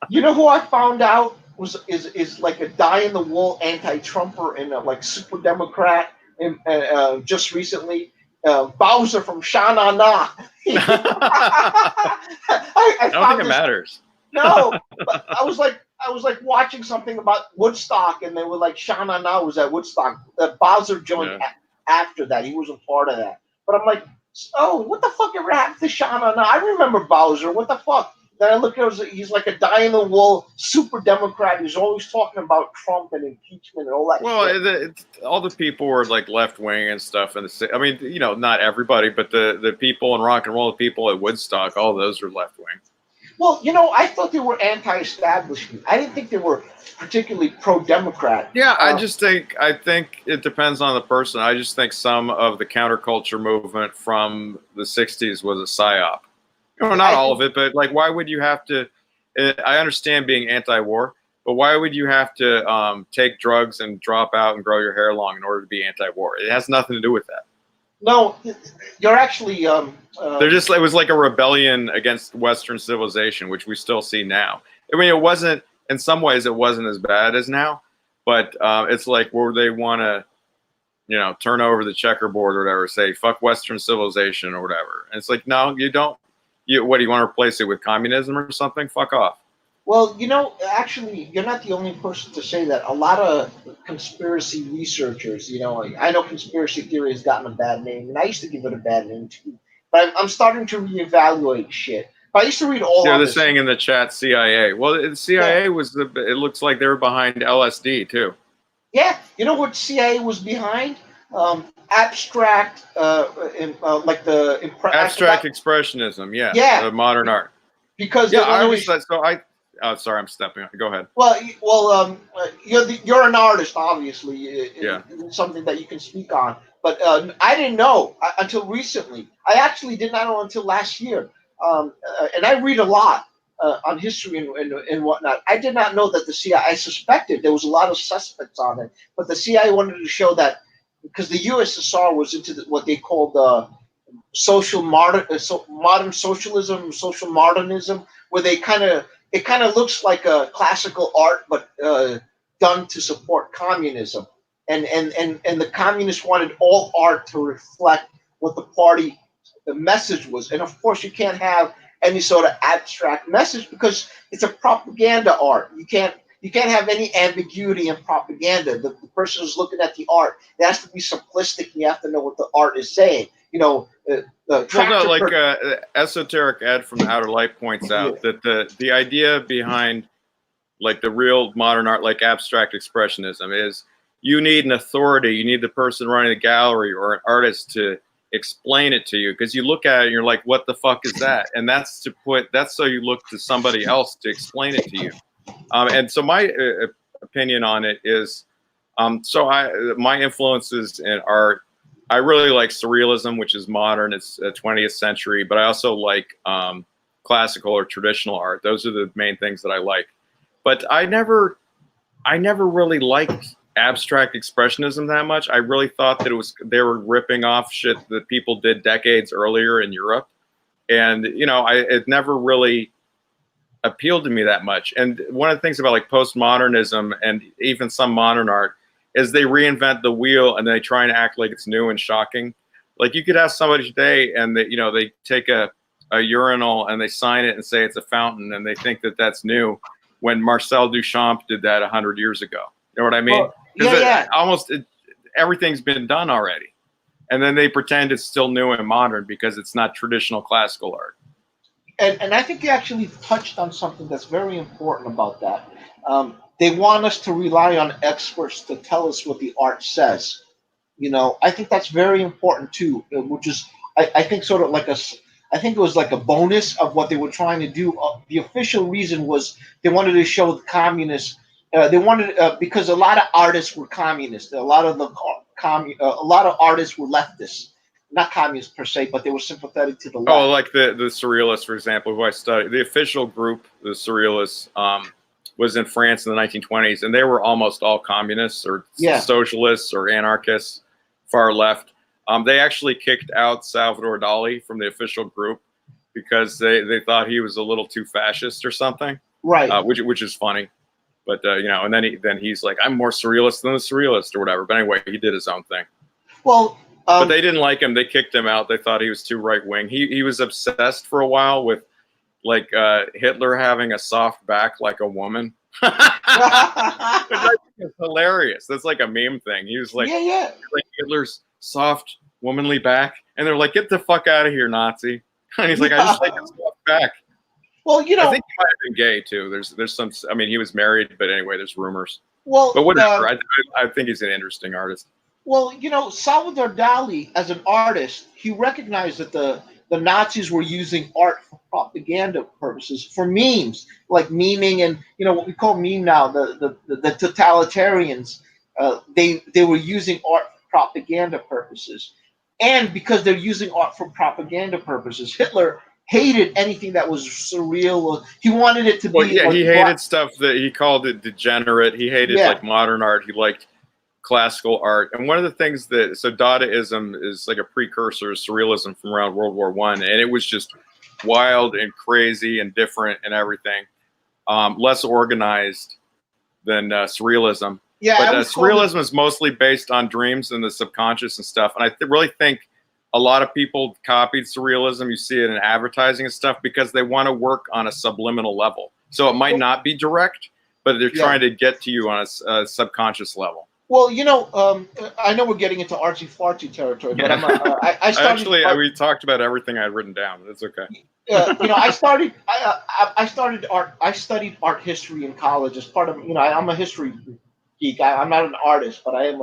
You know who I found out is like a die-in-the-wool anti-Trumper and a like super Democrat, and just recently, Bowser from Sha Na Na. I I don't think found it this. matters. No, but I was like watching something about Woodstock, and they were like Sha Na Na was at Woodstock. Bowser joined Yeah. after that. He wasn't part of that. But I'm like, oh, what the fuck ever happened to Sha Na Na? I remember Bowser. What the fuck? Then I look at him, he's like a die-in-the-wool super Democrat who's always talking about Trump and impeachment and all that Well, shit. all the people were like left wing and stuff, and I mean, you know, not everybody, but the people in rock and roll, the people at Woodstock, all those are left wing. Well, you know, I thought they were anti-establishment. I didn't think they were particularly pro-Democrat. Yeah, I think it depends on the person. I just think some of the counterculture movement from the '60s was a psy-op. You know, not all of it, but like, why would you have to? I understand being anti-war, but why would you have to take drugs and drop out and grow your hair long in order to be anti-war? It has nothing to do with that. No, you're actually. It was like a rebellion against Western civilization, which we still see now. I mean, it wasn't, in some ways, it wasn't as bad as now, but it's like where they want to, you know, turn over the checkerboard or whatever, say, fuck Western civilization or whatever. And it's like, no, you don't. What, do you want to replace it with communism or something? Fuck off. Well, you know, actually, you're not the only person to say that. A lot of conspiracy researchers, you know, I know conspiracy theory has gotten a bad name, and I used to give it a bad name too. But I'm starting to reevaluate shit. But I used to read all. Yeah, of they're this. saying in the chat CIA. Well, the CIA was it looks like they were behind LSD too. Yeah, you know what CIA was behind? Abstract, like the Abstract expressionism. Yeah, yeah, modern art. Because yeah, I always thought so. Oh, sorry, I'm stepping on. Go ahead. Well, you're an artist, obviously. Yeah. It's something that you can speak on. But I didn't know until recently. I actually did not know until last year. And I read a lot on history and whatnot. I did not know that the CIA. I suspected there was a lot of suspects on it, but the CIA wanted to show that because the USSR was into what they called modern socialism, social modernism, where they it kind of looks like a classical art, but done to support communism. And the communists wanted all art to reflect what the message was. And of course, you can't have any sort of abstract message because it's a propaganda art. You can't have any ambiguity in propaganda. The person who's looking at the art, it has to be simplistic. And you have to know what the art is saying. You know, Esoteric Ed from the Outer Light points out that the idea behind like the real modern art, like abstract expressionism, is you need an authority. You need the person running the gallery or an artist to explain it to you, because you look at it and you're like, what the fuck is that? And that's so you look to somebody else to explain it to you. And so my opinion on it is, my influences in art, I really like Surrealism, which is modern. It's 20th century, but I also like classical or traditional art. Those are the main things that I like. But I never really liked abstract expressionism that much. I really thought that they were ripping off shit that people did decades earlier in Europe, and it never really appealed to me that much. And one of the things about like Post Modernism and even some modern art is they reinvent the wheel and they try and act like it's new and shocking. Like you could ask somebody today and they take a urinal and they sign it and say it's a fountain and they think that that's new, when Marcel Duchamp did that 100 years ago. You know what I mean? Almost everything's been done already. And then they pretend it's still new and modern because it's not traditional classical art. And I think you actually touched on something that's very important about that. They want us to rely on experts to tell us what the art says. I think that's very important too, which is, I think, sort of like I think it was like a bonus of what they were trying to do. The official reason was they wanted to show the communists. Because a lot of artists were communists. A lot of artists were leftists, not communists per se, but they were sympathetic to the left. Oh, like the Surrealists, for example, who I studied. The official group, the Surrealists, was in France in the 1920s, and they were almost all communists or socialists or anarchists, far left. They actually kicked out Salvador Dali from the official group because they thought he was a little too fascist or something. Right. which is funny. But you know, and then he's like, I'm more surrealist than the surrealist or whatever. But anyway, he did his own thing. Well, But they didn't like him. They kicked him out. They thought he was too right wing. He was obsessed for a while with like Hitler having a soft back like a woman. It's hilarious. That's like a meme thing. He was like, yeah. like Hitler's soft womanly back, and they're like, get the fuck out of here, Nazi. And he's like, I just like his soft back. Well, you know, I think he might have been gay too. There's some. I mean, he was married, but anyway, there's rumors. well, But whatever. I think he's an interesting artist. well, you know, Salvador Dali, as an artist, he recognized that the Nazis were using art for propaganda purposes, for memes, like memeing, and you know what we call meme now, the totalitarians. They were using art for propaganda purposes, and because they're using art for propaganda purposes, Hitler hated anything that was surreal. He wanted it to be. Well, yeah, like he hated stuff that he called it degenerate. He hated Yeah. like modern art. He liked classical art. And one of the things that, so Dadaism is like a precursor to Surrealism from around World War I. And it was just wild and crazy and different and everything. Less organized than Surrealism. Yeah, But I was Surrealism is mostly based on dreams and the subconscious and stuff. And I really think a lot of people copied Surrealism. You see it in advertising and stuff because they want to work on a subliminal level. So it might not be direct, but they're trying to get to you on a subconscious level. Well, you know, I know we're getting into artsy-fartsy territory, but I started. We talked about everything I had written down. That's okay. You know, I studied art. I studied art history in college as part of. You know, I'm a history geek. I'm not an artist, but I am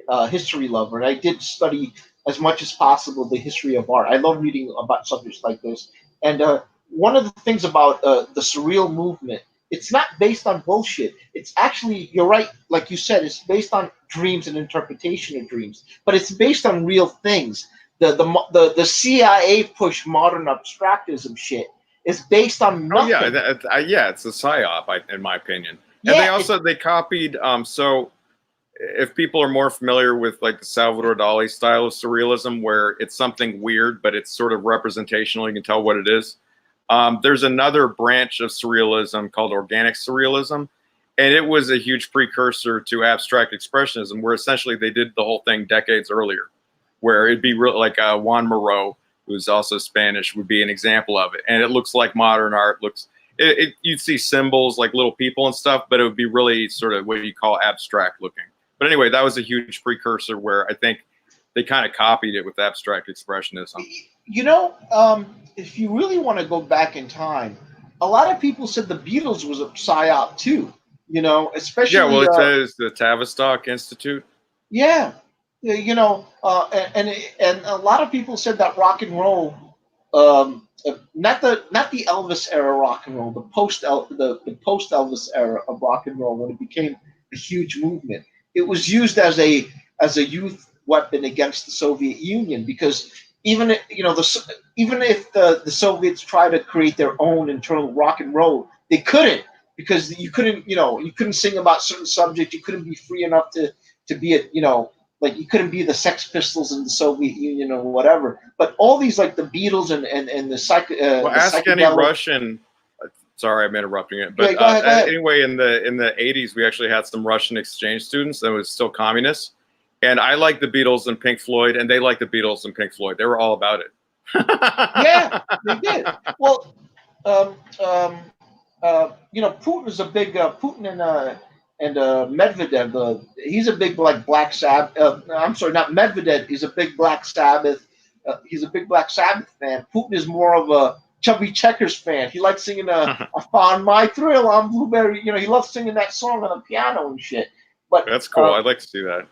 a history lover, and I did study as much as possible the history of art. I love reading about subjects like this. And one of the things about the surreal movement, it's not based on bullshit. It's actually, you're right, like you said, it's based on dreams and interpretation of dreams, but it's based on real things. The CIA push modern abstractism shit is based on nothing. Oh, yeah, it's a Psy-op, in my opinion. And they copied, so if people are more familiar with like the Salvador Dali style of surrealism, where it's something weird, but it's sort of representational, you can tell what it is. There's another branch of surrealism called organic surrealism. And it was a huge precursor to abstract expressionism, where essentially they did the whole thing decades earlier, where it'd be real, like Juan Miró, who's also Spanish, would be an example of it. And it looks like modern art. You'd see symbols like little people and stuff, but it would be really sort of what you call abstract looking. But anyway, that was a huge precursor where I think they kind of copied it with abstract expressionism. You know, if you really want to go back in time, a lot of people said the Beatles was a Psy-op too. You know, especially it says the Tavistock Institute. Yeah, you know, and a lot of people said that rock and roll, not the Elvis era rock and roll, the post Elvis era of rock and roll, when it became a huge movement, it was used as a youth weapon against the Soviet Union, because even if the Soviets tried to create their own internal rock and roll, they couldn't, because you couldn't sing about certain subjects. You couldn't be free enough to be like you couldn't be the Sex Pistols in the Soviet Union or whatever. But all these, like the Beatles and the ask any Russian. Sorry, I'm interrupting it. But go ahead. Anyway, in the 80s, we actually had some Russian exchange students that was still communists. And I like the Beatles and Pink Floyd, and they liked the Beatles and Pink Floyd. They were all about it. Yeah, they did. Well, you know, Putin is a big Putin and Medvedev. He's a big Black Sabbath. I'm sorry, not Medvedev. He's a big Black Sabbath. He's a big Black Sabbath fan. Putin is more of a Chubby Checkers fan. He likes singing "I Found My Thrill on Blueberry." You know, he loves singing that song on the piano and shit. But that's cool. I'd like to see that.